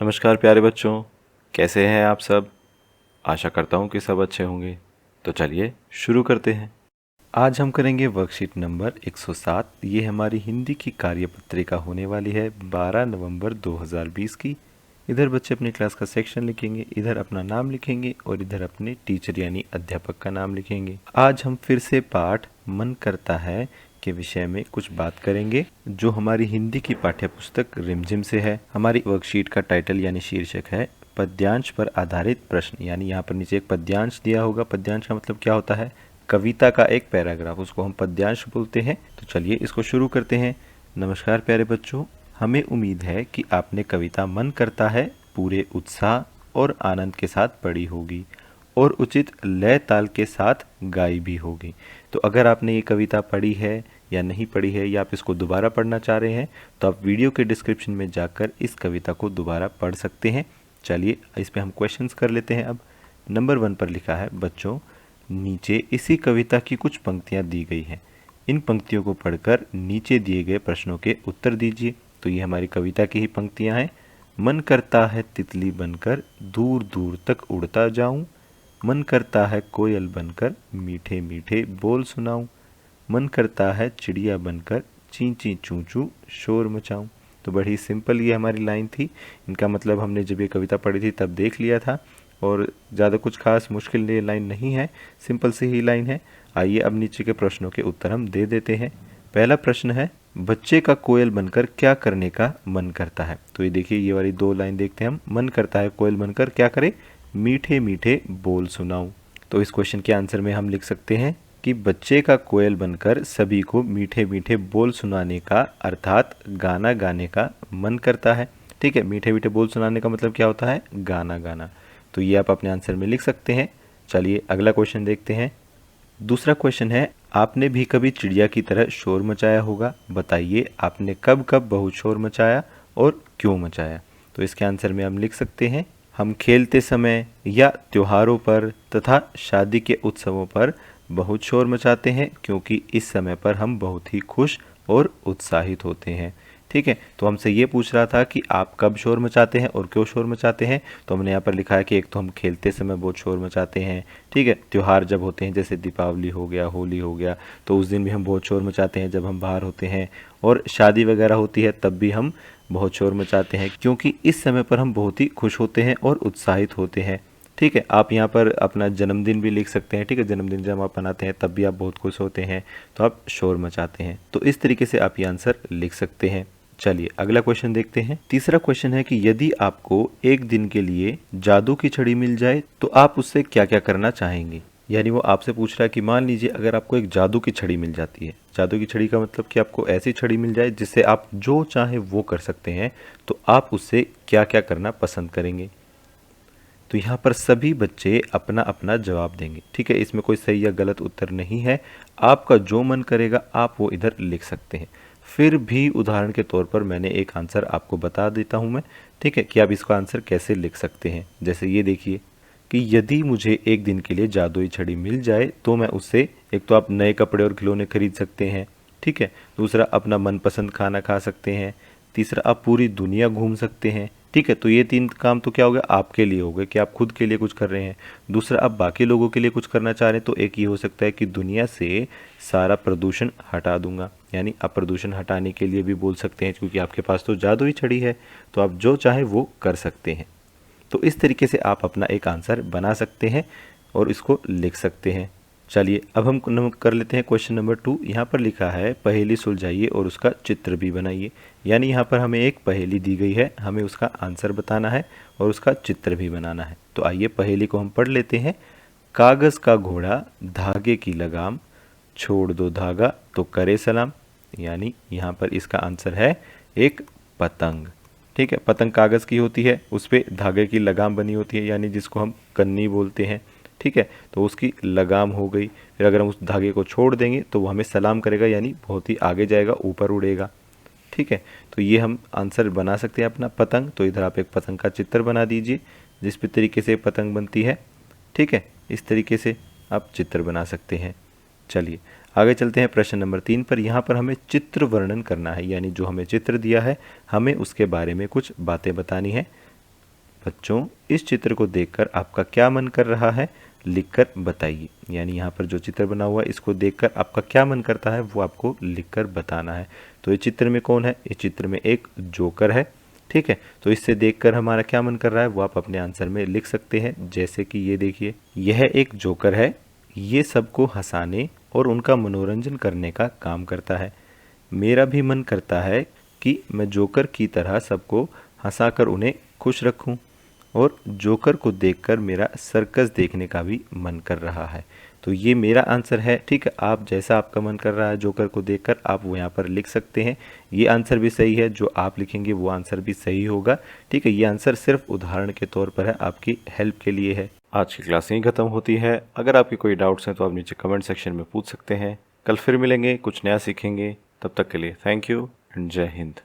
नमस्कार प्यारे बच्चों, कैसे हैं आप सब। आशा करता हूँ कि सब अच्छे होंगे। तो चलिए शुरू करते हैं। आज हम करेंगे वर्कशीट नंबर 107। ये हमारी हिंदी की कार्यपत्रिका होने वाली है 12 नवंबर 2020 की। इधर बच्चे अपनी क्लास का सेक्शन लिखेंगे, इधर अपना नाम लिखेंगे और इधर अपने टीचर यानी अध्यापक का नाम लिखेंगे। आज हम फिर से पाठ मन करता है के विषय में कुछ बात करेंगे, जो हमारी हिंदी की पाठ्य पुस्तक रिमझिम से है। हमारी वर्कशीट का टाइटल यानी शीर्षक है पद्यांश पर आधारित प्रश्न। यानी यहाँ पर नीचे एक पद्यांश दिया होगा। पद्यांश का मतलब क्या होता है? कविता का एक पैराग्राफ, उसको हम पद्यांश बोलते हैं। तो चलिए इसको शुरू करते हैं। नमस्कार प्यारे बच्चों, हमें उम्मीद है कि आपने कविता मन करता है पूरे उत्साह और आनंद के साथ पढ़ी होगी और उचित लय ताल के साथ गाई भी होगी। तो अगर आपने ये कविता पढ़ी है या नहीं पढ़ी है या आप इसको दोबारा पढ़ना चाह रहे हैं तो आप वीडियो के डिस्क्रिप्शन में जाकर इस कविता को दोबारा पढ़ सकते हैं। चलिए इस पे हम क्वेश्चंस कर लेते हैं। अब नंबर 1 पर लिखा है, बच्चों नीचे इसी कविता की कुछ पंक्तियां दी गई हैं। इन पंक्तियों को पढ़कर नीचे दिए गए प्रश्नों के उत्तर दीजिए। तो ये हमारी कविता की ही पंक्तियां हैं। मन करता है तितली बनकर दूर दूर तक उड़ता जाऊं, मन करता है कोयल बनकर मीठे मीठे बोल सुनाऊं, मन करता है चिड़िया बनकर ची ची चूं चूं शोर मचाऊं। तो बड़ी सिंपल ये हमारी लाइन थी। इनका मतलब हमने जब ये कविता पढ़ी थी तब देख लिया था और ज़्यादा कुछ खास मुश्किल ये लाइन नहीं है, सिंपल सी ही लाइन है। आइए अब नीचे के प्रश्नों के उत्तर हम दे देते हैं। पहला प्रश्न है, बच्चे का कोयल बनकर क्या करने का मन करता है। तो ये देखिए, ये वाली 2 लाइन देखते हैं हम। मन करता है कोयल बनकर क्या करे? मीठे मीठे बोल सुनाऊं। तो इस क्वेश्चन के आंसर में हम लिख सकते हैं कि बच्चे का कोयल बनकर सभी को मीठे मीठे बोल सुनाने का अर्थात गाना गाने का मन करता है। ठीक है, मीठे मीठे बोल सुनाने का मतलब क्या होता है? गाना गाना। तो ये आप अपने आंसर में लिख सकते हैं। चलिए अगला क्वेश्चन देखते हैं। दूसरा क्वेश्चन है, आपने भी कभी चिड़िया की तरह शोर मचाया होगा, बताइए आपने कब कब बहुत शोर मचाया और क्यों मचाया। तो इसके आंसर में हम लिख सकते हैं, हम खेलते समय या त्योहारों पर तथा शादी के उत्सवों पर बहुत शोर मचाते हैं क्योंकि इस समय पर हम बहुत ही खुश और उत्साहित होते हैं। ठीक है, तो हमसे ये पूछ रहा था कि आप कब शोर मचाते हैं और क्यों शोर मचाते हैं। तो हमने यहाँ पर लिखा है कि एक तो हम खेलते समय बहुत शोर मचाते हैं। ठीक है, त्यौहार जब होते हैं जैसे दीपावली हो गया, होली हो गया, तो उस दिन भी हम बहुत शोर मचाते हैं जब हम बाहर होते हैं। और शादी वगैरह होती है तब भी हम बहुत शोर मचाते हैं क्योंकि इस समय पर हम बहुत ही खुश होते हैं और उत्साहित होते हैं। ठीक है, आप यहाँ पर अपना जन्मदिन भी लिख सकते हैं। ठीक है, जन्मदिन जब आप मनाते हैं तब भी आप बहुत खुश होते हैं तो आप शोर मचाते हैं। तो इस तरीके से आप ये आंसर लिख सकते हैं। चलिए अगला क्वेश्चन देखते हैं। तीसरा क्वेश्चन है कि यदि आपको एक दिन के लिए जादू की छड़ी मिल जाए तो आप उससे क्या क्या करना चाहेंगे। यानी वो आपसे पूछ रहा है कि मान लीजिए अगर आपको एक जादू की छड़ी मिल जाती है। जादू की छड़ी का मतलब कि आपको ऐसी छड़ी मिल जाए जिससे आप जो चाहे वो कर सकते हैं, तो आप उससे क्या क्या करना पसंद करेंगे। तो यहाँ पर सभी बच्चे अपना अपना जवाब देंगे। ठीक है, इसमें कोई सही या गलत उत्तर नहीं है। आपका जो मन करेगा आप वो इधर लिख सकते हैं। फिर भी उदाहरण के तौर पर मैंने एक आंसर आपको बता देता हूँ मैं। ठीक है, कि आप इसका आंसर कैसे लिख सकते हैं। जैसे ये देखिए कि यदि मुझे एक दिन के लिए जादुई छड़ी मिल जाए तो मैं उससे, एक तो आप नए कपड़े और खिलौने खरीद सकते हैं। ठीक है, दूसरा अपना मनपसंद खाना खा सकते हैं। तीसरा आप पूरी दुनिया घूम सकते हैं। ठीक है, तो ये 3 काम तो क्या हो गया? आपके लिए हो गए कि आप खुद के लिए कुछ कर रहे हैं। दूसरा आप बाकी लोगों के लिए कुछ करना चाह रहे हैं, तो एक ये हो सकता है कि दुनिया से सारा प्रदूषण हटा दूंगा। यानी आप प्रदूषण हटाने के लिए भी बोल सकते हैं क्योंकि आपके पास तो जादुई छड़ी है, तो आप जो चाहे वो कर सकते हैं। तो इस तरीके से आप अपना एक आंसर बना सकते हैं और इसको लिख सकते हैं। चलिए अब हम कर लेते हैं क्वेश्चन नंबर 2। यहाँ पर लिखा है पहेली सुलझाइए और उसका चित्र भी बनाइए। यानी यहाँ पर हमें एक पहेली दी गई है, हमें उसका आंसर बताना है और उसका चित्र भी बनाना है। तो आइए पहेली को हम पढ़ लेते हैं। कागज़ का घोड़ा धागे की लगाम, छोड़ दो धागा तो करे सलाम। यानी यहाँ पर इसका आंसर है एक पतंग। ठीक है, पतंग कागज़ की होती है, उस पर धागे की लगाम बनी होती है, यानी जिसको हम कन्नी बोलते हैं। ठीक है, तो उसकी लगाम हो गई। फिर अगर हम उस धागे को छोड़ देंगे तो वो हमें सलाम करेगा, यानी बहुत ही आगे जाएगा, ऊपर उड़ेगा। ठीक है, तो ये हम आंसर बना सकते हैं अपना पतंग। तो इधर आप एक पतंग का चित्र बना दीजिए जिस भी तरीके से पतंग बनती है। ठीक है, इस तरीके से आप चित्र बना सकते हैं। चलिए आगे चलते हैं प्रश्न नंबर 3 पर। यहाँ पर हमें चित्र वर्णन करना है, यानी जो हमें चित्र दिया है हमें उसके बारे में कुछ बातें बतानी है। बच्चों, इस चित्र को देखकर आपका क्या मन कर रहा है, लिखकर बताइए। यानी यहाँ पर जो चित्र बना हुआ है इसको देखकर आपका क्या मन करता है वो आपको लिखकर बताना है। तो ये चित्र में कौन है? इस चित्र में एक जोकर है। ठीक है, तो इससे देखकर हमारा क्या मन कर रहा है वो आप अपने आंसर में लिख सकते हैं। जैसे कि ये देखिए, यह एक जोकर है, ये सबको हंसाने और उनका मनोरंजन करने का काम करता है। मेरा भी मन करता है कि मैं जोकर की तरह सबको हंसाकर उन्हें खुश रखूं, और जोकर को देखकर मेरा सर्कस देखने का भी मन कर रहा है। तो ये मेरा आंसर है। ठीक है, आप जैसा आपका मन कर रहा है जोकर को देखकर आप वो यहाँ पर लिख सकते हैं। ये आंसर भी सही है, जो आप लिखेंगे वो आंसर भी सही होगा। ठीक है, ये आंसर सिर्फ उदाहरण के तौर पर है, आपकी हेल्प के लिए है। आज की क्लास यहीं खत्म होती है। अगर आपके कोई डाउट्स हैं तो आप नीचे कमेंट सेक्शन में पूछ सकते हैं। कल फिर मिलेंगे, कुछ नया सीखेंगे। तब तक के लिए थैंक यू एंड जय हिंद।